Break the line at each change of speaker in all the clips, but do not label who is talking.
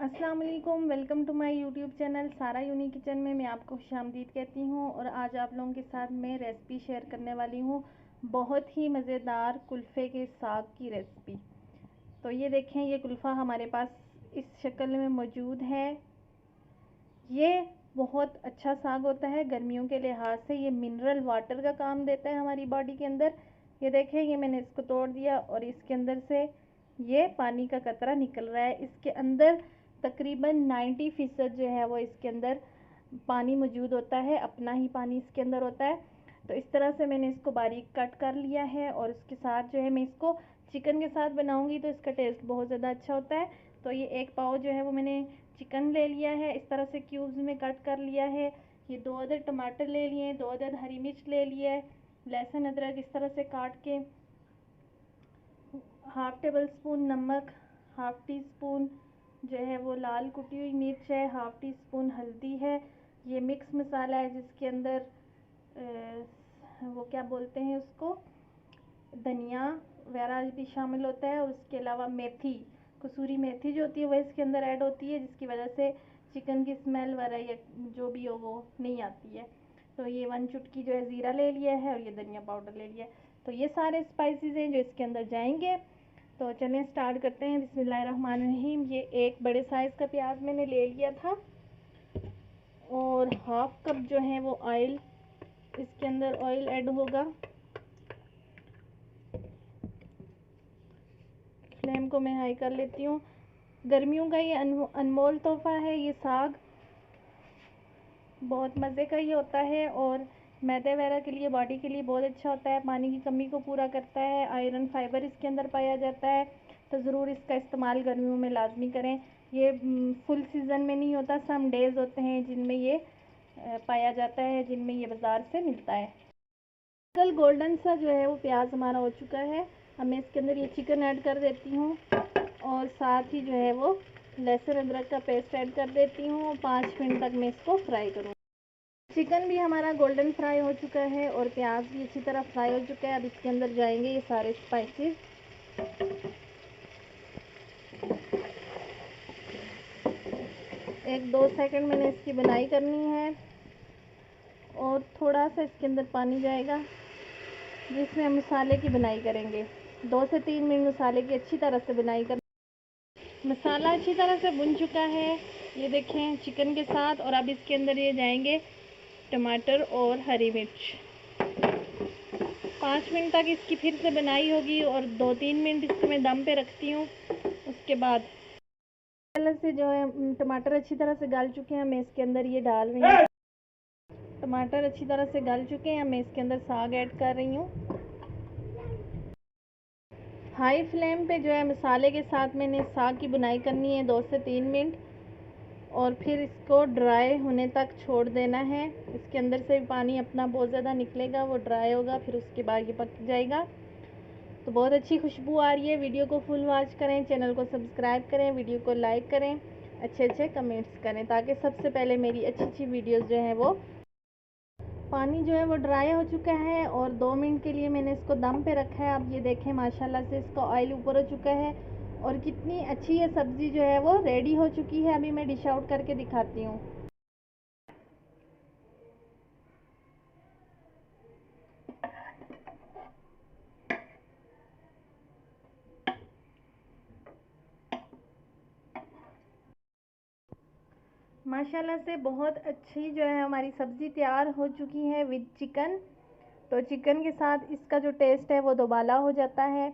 अस्सलाम वालेकुम, welcome to my YouTube channel Sara Uni kitchen में मैं आपको खुशामदीद कहती हूँ। और आज आप लोगों के साथ मैं रेसिपी शेयर करने वाली हूँ, बहुत ही मज़ेदार कुल्फ़े के साग की रेसिपी। तो ये देखें, ये कुल्फ़ा हमारे पास इस शक्ल में मौजूद है। ये बहुत अच्छा साग होता है गर्मियों के लिहाज से। ये मिनरल वाटर का काम देता है हमारी बॉडी के अंदर। ये देखें, ये मैंने इसको तोड़ दिया और इसके अंदर से ये पानी का कतरा निकल रहा है। इसके अंदर तकरीबन 90% जो है वो इसके अंदर पानी मौजूद होता है, अपना ही पानी इसके अंदर होता है। तो इस तरह से मैंने इसको बारीक कट कर लिया है और उसके साथ जो है मैं इसको चिकन के साथ बनाऊंगी तो इसका टेस्ट बहुत ज़्यादा अच्छा होता है। तो ये एक पाव जो है वो मैंने चिकन ले लिया है, इस तरह से क्यूब्स में कट कर लिया है। ये 2 अदद टमाटर ले लिए, 2 अदद हरी मिर्च ले लिया है, लहसुन अदरक इस तरह से काट के, हाफ़ टेबल स्पून नमक, हाफ़ टी स्पून जो है वो लाल कुटी हुई मिर्च है, हाफ़ टी स्पून हल्दी है। ये मिक्स मसाला है जिसके अंदर वो क्या बोलते हैं उसको, धनिया वगैरह भी शामिल होता है। और उसके अलावा मेथी, कसूरी मेथी जो होती है वह इसके अंदर ऐड होती है, जिसकी वजह से चिकन की स्मेल वगैरह या जो भी हो वो नहीं आती है। तो ये 1 चुटकी जो है ज़ीरा ले लिया है और ये धनिया पाउडर ले लिया है। तो ये सारे स्पाइसेस हैं जो इसके अंदर जाएंगे। तो चलिए स्टार्ट करते हैं। बिस्मिल्लाहिर्रहमानिर्रहीम। ये एक बड़े साइज़ का प्याज मैंने ले लिया था और हाफ कप जो है वो ऑयल, इसके अंदर ऑयल ऐड होगा। फ्लेम को मैं हाई कर लेती हूँ। गर्मियों का ये अनमोल तोहफा है। ये साग बहुत मज़े का ही होता है और मैदे वगैरह के लिए, बॉडी के लिए बहुत अच्छा होता है। पानी की कमी को पूरा करता है, आयरन फाइबर इसके अंदर पाया जाता है। तो ज़रूर इसका इस्तेमाल गर्मियों में लाजमी करें। ये फुल सीज़न में नहीं होता, सम डेज़ होते हैं जिनमें ये पाया जाता है, जिनमें ये बाज़ार से मिलता है। कल गोल्डन सा जो है वो प्याज हमारा हो चुका है। अब मैं इसके अंदर ये चिकन ऐड कर देती हूँ और साथ ही जो है वो लहसुन अदरक का पेस्ट ऐड कर देती हूँ। 5 मिनट तक मैं इसको फ्राई करूँ। चिकन भी हमारा गोल्डन फ्राई हो चुका है और प्याज भी अच्छी तरह फ्राई हो चुका है। अब इसके अंदर जाएंगे ये सारे स्पाइसेस। 1-2 सेकंड मैंने इसकी बुनाई करनी है और थोड़ा सा इसके अंदर पानी जाएगा जिसमें हम मसाले की बुनाई करेंगे। 2 से 3 मिनट मसाले की अच्छी तरह से बुनाई कर। मसाला अच्छी तरह से भुन चुका है, ये देखें, चिकन के साथ। और अब इसके अंदर ये जाएंगे टमाटर और हरी मिर्च। 5 मिनट तक इसकी फिर से बनाई होगी और 2-3 मिनट इसको मैं दम पे रखती हूँ। उसके बाद से जो है टमाटर अच्छी तरह से गल चुके हैं, मैं इसके अंदर ये डाल रही हूँ। टमाटर अच्छी तरह से गल चुके हैं, मैं इसके अंदर साग ऐड कर रही हूँ। हाई फ्लेम पे जो है मसाले के साथ मैंने साग की बुनाई करनी है 2 से 3 मिनट और फिर इसको ड्राई होने तक छोड़ देना है। इसके अंदर से पानी अपना बहुत ज़्यादा निकलेगा, वो ड्राई होगा, फिर उसके बाद ये पक जाएगा। तो बहुत अच्छी खुशबू आ रही है। वीडियो को फुल वॉच करें, चैनल को सब्सक्राइब करें, वीडियो को लाइक करें, अच्छे कमेंट्स करें ताकि सबसे पहले मेरी अच्छी वीडियोस जो हैं वो। पानी जो है वो ड्राई हो चुका है और 2 मिनट के लिए मैंने इसको दम पे रखा है। अब ये देखें, माशाल्लाह से इसका ऑयल ऊपर हो चुका है और कितनी अच्छी ये सब्ज़ी जो है वो रेडी हो चुकी है। अभी मैं डिश आउट करके दिखाती हूँ। माशाल्लाह से बहुत अच्छी जो है हमारी सब्ज़ी तैयार हो चुकी है विद चिकन। तो चिकन के साथ इसका जो टेस्ट है वो दोबाला हो जाता है।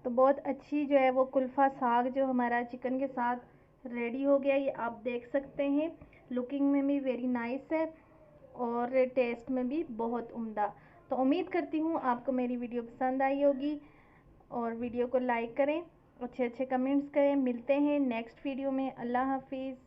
तो बहुत अच्छी जो है वो कुल्फ़ा साग जो हमारा चिकन के साथ रेडी हो गया। ये आप देख सकते हैं, लुकिंग में भी वेरी नाइस है और टेस्ट में भी बहुत उम्दा। तो उम्मीद करती हूँ आपको मेरी वीडियो पसंद आई होगी और वीडियो को लाइक करें, अच्छे कमेंट्स करें। मिलते हैं नेक्स्ट वीडियो में। अल्लाह हाफिज़।